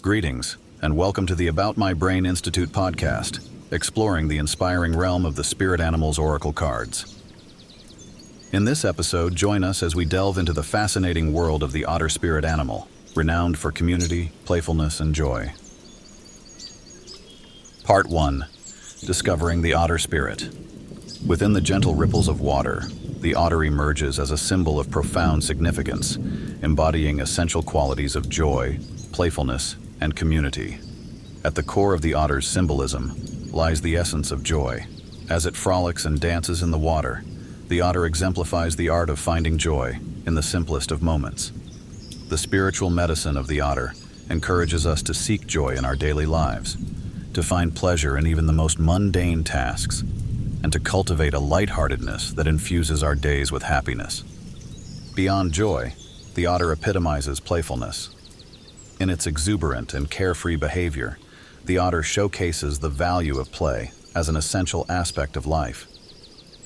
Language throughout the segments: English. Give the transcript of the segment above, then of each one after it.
Greetings, and welcome to the About My Brain Institute podcast, exploring the inspiring realm of the spirit animals oracle cards. In this episode, join us as we delve into the fascinating world of the otter spirit animal, renowned for community, playfulness, and joy. Part 1. Discovering the otter spirit. Within the gentle ripples of water, the otter emerges as a symbol of profound significance, embodying essential qualities of joy, playfulness, and community. At the core of the otter's symbolism lies the essence of joy. As it frolics and dances in the water, the otter exemplifies the art of finding joy in the simplest of moments. The spiritual medicine of the otter encourages us to seek joy in our daily lives, to find pleasure in even the most mundane tasks, and to cultivate a lightheartedness that infuses our days with happiness. Beyond joy, the otter epitomizes playfulness. In its exuberant and carefree behavior, the otter showcases the value of play as an essential aspect of life.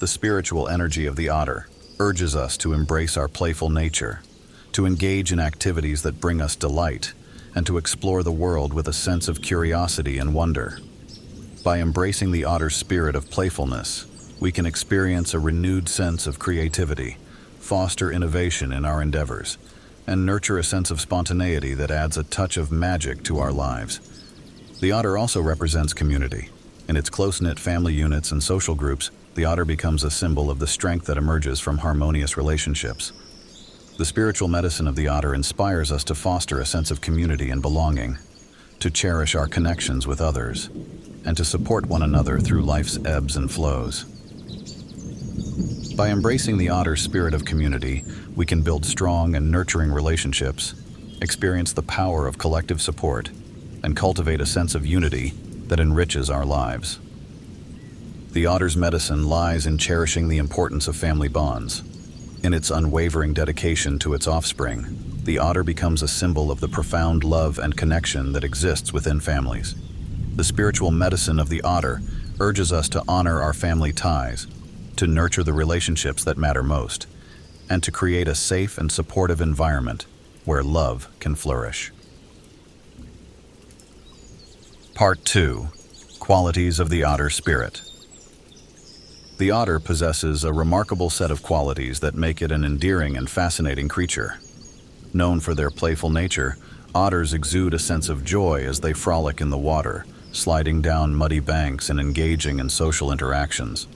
The spiritual energy of the otter urges us to embrace our playful nature, to engage in activities that bring us delight, and to explore the world with a sense of curiosity and wonder. By embracing the otter's spirit of playfulness, we can experience a renewed sense of creativity, foster innovation in our endeavors, and nurture a sense of spontaneity that adds a touch of magic to our lives. The otter also represents community. In its close-knit family units and social groups, the otter becomes a symbol of the strength that emerges from harmonious relationships. The spiritual medicine of the otter inspires us to foster a sense of community and belonging, to cherish our connections with others, and to support one another through life's ebbs and flows. By embracing the otter's spirit of community, we can build strong and nurturing relationships, experience the power of collective support, and cultivate a sense of unity that enriches our lives. The otter's medicine lies in cherishing the importance of family bonds. In its unwavering dedication to its offspring, the otter becomes a symbol of the profound love and connection that exists within families. The spiritual medicine of the otter urges us to honor our family ties, to nurture the relationships that matter most, and to create a safe and supportive environment where love can flourish. Part 2. Qualities of the otter spirit. The otter possesses a remarkable set of qualities that make it an endearing and fascinating creature. Known for their playful nature, otters exude a sense of joy as they frolic in the water, sliding down muddy banks and engaging in social interactions.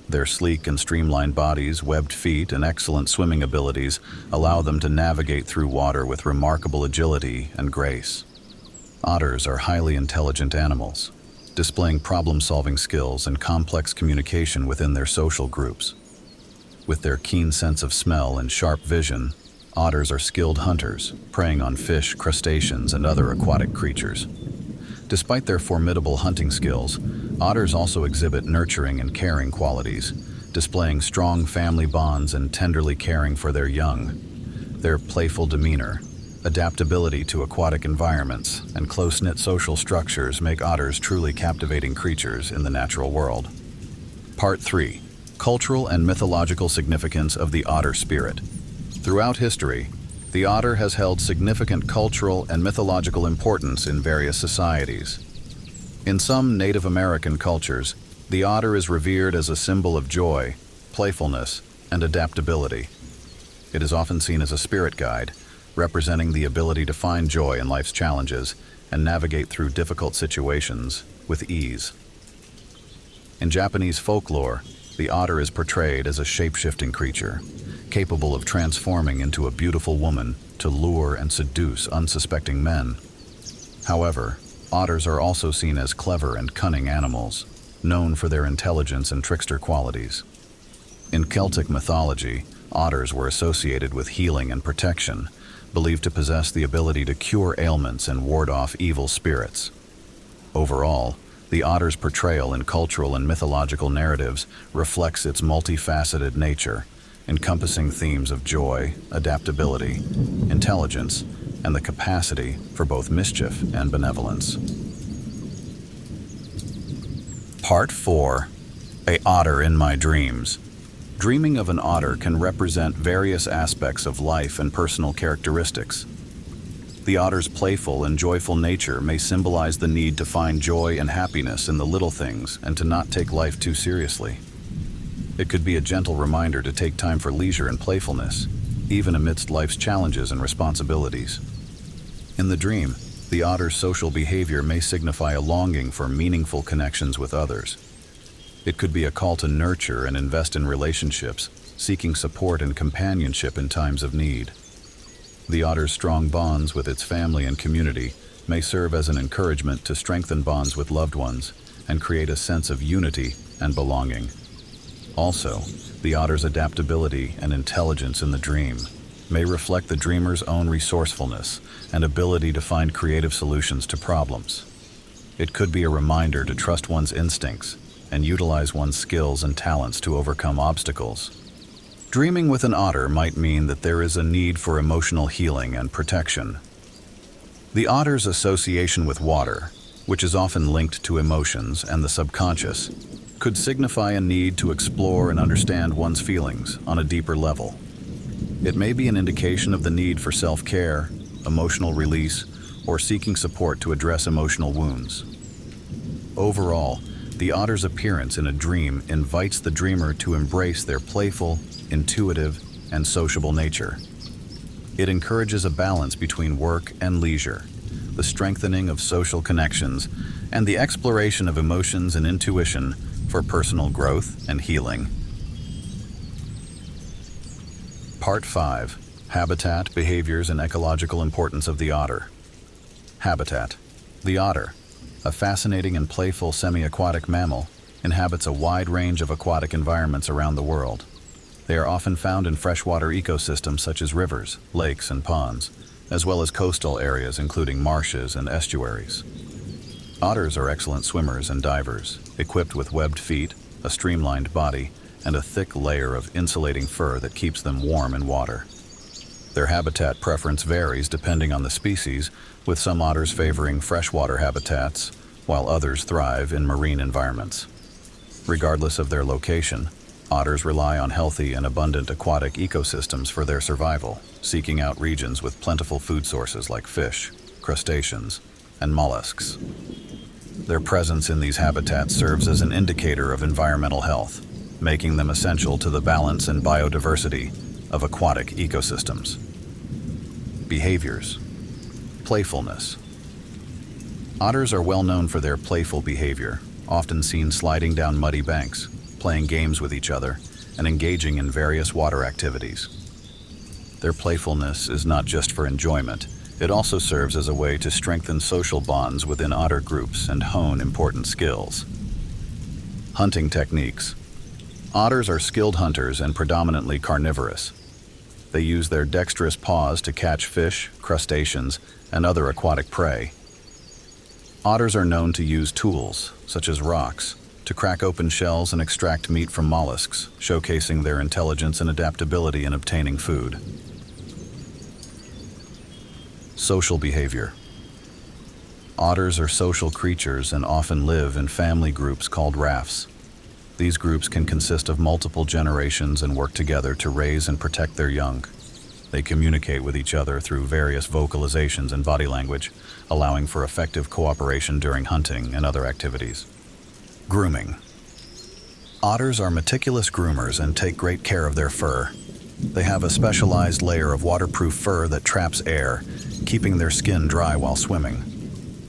Their sleek and streamlined bodies, webbed feet, and excellent swimming abilities allow them to navigate through water with remarkable agility and grace. Otters are highly intelligent animals, displaying problem-solving skills and complex communication within their social groups. With their keen sense of smell and sharp vision, otters are skilled hunters, preying on fish, crustaceans, and other aquatic creatures. Despite their formidable hunting skills, otters also exhibit nurturing and caring qualities, displaying strong family bonds and tenderly caring for their young. Their playful demeanor, adaptability to aquatic environments, and close-knit social structures make otters truly captivating creatures in the natural world. Part 3. Cultural and mythological significance of the otter spirit. Throughout history, the otter has held significant cultural and mythological importance in various societies. In some Native American cultures, the otter is revered as a symbol of joy, playfulness, and adaptability. It is often seen as a spirit guide, representing the ability to find joy in life's challenges and navigate through difficult situations with ease. In Japanese folklore, the otter is portrayed as a shape-shifting creature, capable of transforming into a beautiful woman to lure and seduce unsuspecting men. However, otters are also seen as clever and cunning animals, known for their intelligence and trickster qualities. In Celtic mythology, otters were associated with healing and protection, believed to possess the ability to cure ailments and ward off evil spirits. Overall, the otter's portrayal in cultural and mythological narratives reflects its multifaceted nature, encompassing themes of joy, adaptability, intelligence, and the capacity for both mischief and benevolence. Part 4. A Otter in My Dreams. Dreaming of an otter can represent various aspects of life and personal characteristics. The otter's playful and joyful nature may symbolize the need to find joy and happiness in the little things and to not take life too seriously. It could be a gentle reminder to take time for leisure and playfulness, even amidst life's challenges and responsibilities. In the dream, the otter's social behavior may signify a longing for meaningful connections with others. It could be a call to nurture and invest in relationships, seeking support and companionship in times of need. The otter's strong bonds with its family and community may serve as an encouragement to strengthen bonds with loved ones and create a sense of unity and belonging. Also, the otter's adaptability and intelligence in the dream may reflect the dreamer's own resourcefulness and ability to find creative solutions to problems. It could be a reminder to trust one's instincts and utilize one's skills and talents to overcome obstacles. Dreaming with an otter might mean that there is a need for emotional healing and protection. The otter's association with water, which is often linked to emotions and the subconscious, could signify a need to explore and understand one's feelings on a deeper level. It may be an indication of the need for self-care, emotional release, or seeking support to address emotional wounds. Overall, the otter's appearance in a dream invites the dreamer to embrace their playful, intuitive, and sociable nature. It encourages a balance between work and leisure, the strengthening of social connections, and the exploration of emotions and intuition for personal growth and healing. Part 5. Habitat, Behaviors, and Ecological Importance of the Otter. Habitat. The otter, a fascinating and playful semi-aquatic mammal, inhabits a wide range of aquatic environments around the world. They are often found in freshwater ecosystems such as rivers, lakes, and ponds, as well as coastal areas including marshes and estuaries. Otters are excellent swimmers and divers, equipped with webbed feet, a streamlined body, and a thick layer of insulating fur that keeps them warm in water. Their habitat preference varies depending on the species, with some otters favoring freshwater habitats, while others thrive in marine environments. Regardless of their location, otters rely on healthy and abundant aquatic ecosystems for their survival, seeking out regions with plentiful food sources like fish, crustaceans, and mollusks. Their presence in these habitats serves as an indicator of environmental health, making them essential to the balance and biodiversity of aquatic ecosystems. Behaviors. Playfulness. Otters are well known for their playful behavior, often seen sliding down muddy banks, playing games with each other, and engaging in various water activities. Their playfulness is not just for enjoyment, it also serves as a way to strengthen social bonds within otter groups and hone important skills. Hunting techniques. Otters are skilled hunters and predominantly carnivorous. They use their dexterous paws to catch fish, crustaceans, and other aquatic prey. Otters are known to use tools, such as rocks, to crack open shells and extract meat from mollusks, showcasing their intelligence and adaptability in obtaining food. Social behavior. Otters are social creatures and often live in family groups called rafts. These groups can consist of multiple generations and work together to raise and protect their young. They communicate with each other through various vocalizations and body language, allowing for effective cooperation during hunting and other activities. Grooming. Otters are meticulous groomers and take great care of their fur. They have a specialized layer of waterproof fur that traps air, keeping their skin dry while swimming.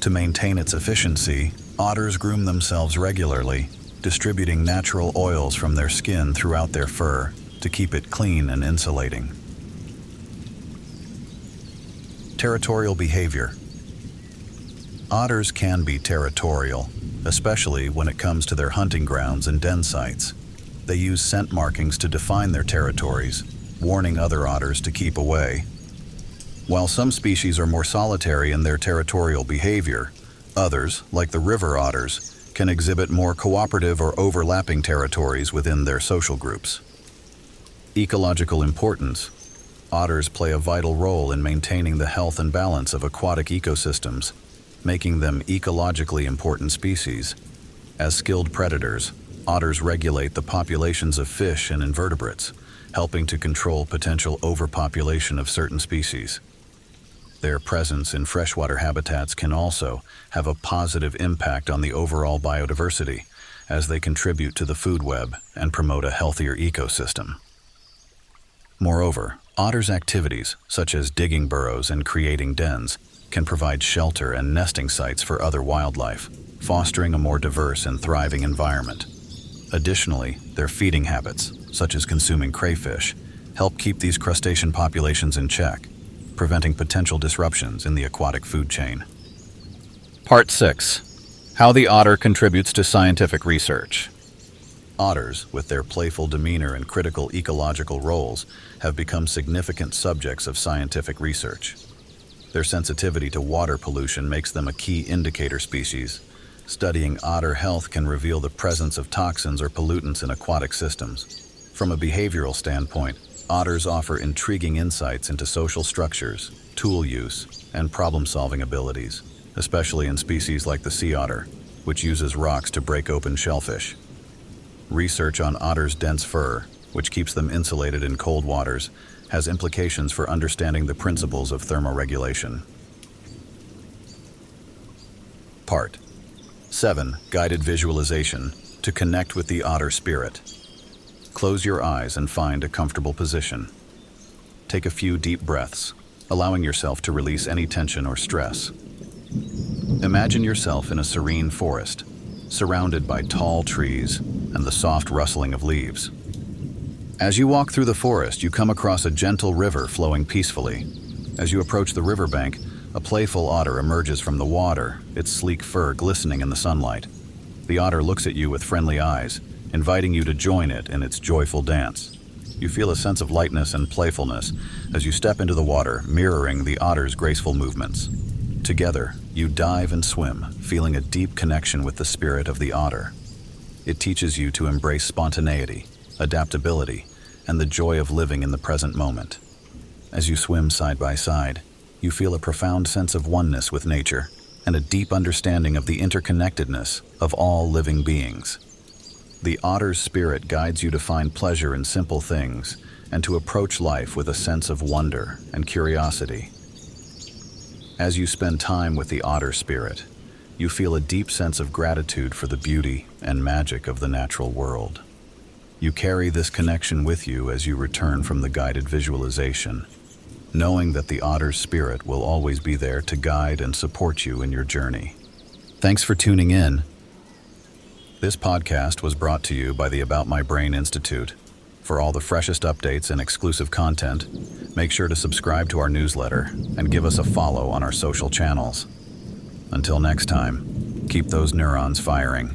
To maintain its efficiency, otters groom themselves regularly, distributing natural oils from their skin throughout their fur to keep it clean and insulating. Territorial behavior. Otters can be territorial, especially when it comes to their hunting grounds and den sites. They use scent markings to define their territories, warning other otters to keep away. While some species are more solitary in their territorial behavior, others, like the river otters, can exhibit more cooperative or overlapping territories within their social groups. Ecological importance. Otters play a vital role in maintaining the health and balance of aquatic ecosystems, making them ecologically important species. As skilled predators, otters regulate the populations of fish and invertebrates, helping to control potential overpopulation of certain species. Their presence in freshwater habitats can also have a positive impact on the overall biodiversity, as they contribute to the food web and promote a healthier ecosystem. Moreover, otters' activities, such as digging burrows and creating dens, can provide shelter and nesting sites for other wildlife, fostering a more diverse and thriving environment. Additionally, their feeding habits, such as consuming crayfish, help keep these crustacean populations in check, preventing potential disruptions in the aquatic food chain. Part 6. How the otter contributes to scientific research. Otters, with their playful demeanor and critical ecological roles, have become significant subjects of scientific research. Their sensitivity to water pollution makes them a key indicator species. Studying otter health can reveal the presence of toxins or pollutants in aquatic systems. From a behavioral standpoint, otters offer intriguing insights into social structures, tool use, and problem-solving abilities, especially in species like the sea otter, which uses rocks to break open shellfish. Research on otters' dense fur, which keeps them insulated in cold waters, has implications for understanding the principles of thermoregulation. Part 7. Guided visualization to connect with the otter spirit. Close your eyes and find a comfortable position. Take a few deep breaths, allowing yourself to release any tension or stress. Imagine yourself in a serene forest, surrounded by tall trees and the soft rustling of leaves. As you walk through the forest, you come across a gentle river flowing peacefully. As you approach the riverbank, a playful otter emerges from the water, its sleek fur glistening in the sunlight. The otter looks at you with friendly eyes, inviting you to join it in its joyful dance. You feel a sense of lightness and playfulness as you step into the water, mirroring the otter's graceful movements. Together, you dive and swim, feeling a deep connection with the spirit of the otter. It teaches you to embrace spontaneity, adaptability, and the joy of living in the present moment. As you swim side by side, you feel a profound sense of oneness with nature and a deep understanding of the interconnectedness of all living beings. The otter's spirit guides you to find pleasure in simple things and to approach life with a sense of wonder and curiosity. As you spend time with the otter spirit, you feel a deep sense of gratitude for the beauty and magic of the natural world. You carry this connection with you as you return from the guided visualization, knowing that the otter's spirit will always be there to guide and support you in your journey. Thanks for tuning in. This podcast was brought to you by the About My Brain Institute. For all the freshest updates and exclusive content, make sure to subscribe to our newsletter and give us a follow on our social channels. Until next time, keep those neurons firing.